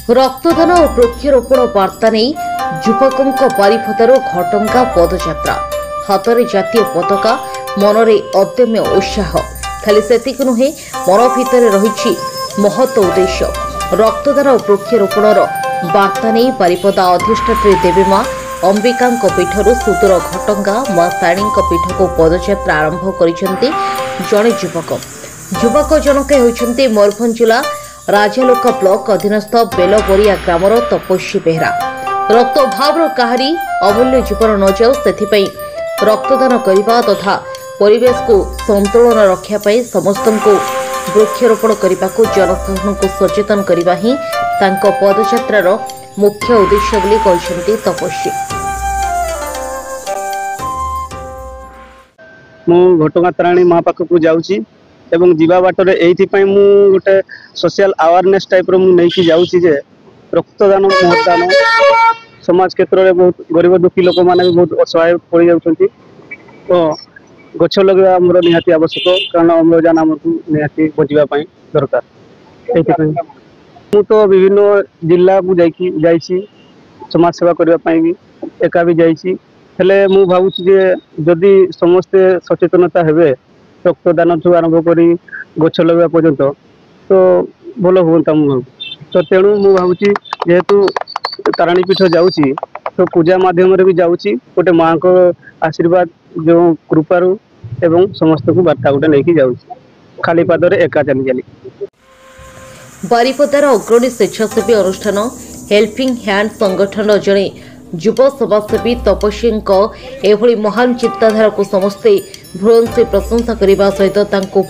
रक्तदान और वृक्षरोपण वार्ता नहीं युवकों बारिपदार घटंगा पदयात्रा हाथ में जातीय पताका मनरे अदम्य उत्साह खाली सेतिक नुहे मन भितर रही महत उद्देश्य रक्तदान और वृक्षरोपणर वार्ता नहीं बारिपदा अधिष्ठात्री देवी मां अंबिका पीठर सुदूर घटंगा मां ताणी पीठ को पदयात्रा आरंभ करिसेंती जड़े युवक जनक होइछंती मयूरभंज जिला राजालोका ब्लॉक अधीनस्थ बेलबरिया ग्रामर तपस्वी बेहरा रक्त अभाव काहारी अमूल्य जीवन न जाऊ से रक्तदान करने तथा परिवेश को संतुलन रखापी समस्त को वृक्षरोपण करने को जनसाधारण को सचेतन करने ही पदयात्रार मुख्य उद्देश्य बोली कहते तपस्वी। मु घटगां तारिणी माँ पाखक जाऊँगी एवं जीवा बाटर एइथिपाई मु गोटे सोशल अवेयरनेस टाइप रो मु नेकी जाउची जे रक्तदान महदान समाज क्षेत्र में बहुत गरीब दुखी लोक माने बहुत असहाय पड़ जाउछंती तो गछ लगवा हमर निहाती आवश्यक कारण अम्लजान हमकु निहाती बचिबा पई दरकार एइथिपाई मु तो विभिन्न जिला को जाइछि समाज सेवा करबा पई भी एका भी जाइछि हेले मु भाबुछि जे जदि समस्त सचेतनता हेबे रक्तदान ठू आरंभ कर गछ लगे पर्यंत तो भल हाँ मुझे तो तेणु मु भावुँ जेहेतु तारिणी पीठ जाऊँगी तो पूजा माध्यम भी जाऊँगी गोटे माँ को आशीर्वाद जो कृपारू एवं समस्त को बार्ता गोटे लेकिन जाऊँगी खाली पादरे एका चली चली। बारिपदार अग्रणी स्वेच्छासेवी अनुष्ठान हेल्पिंग हैंड संगठन जड़े युव समाजसेवी तपस्वी एभली महान चिंताधारा को समस्ते भ्रुवंशी प्रशंसा करने सहित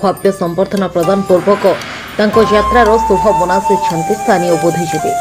भव्य संबर्धना प्रदान पूर्वक यात्रार शुभ मनासी स्थानीय बुद्धिजीवी।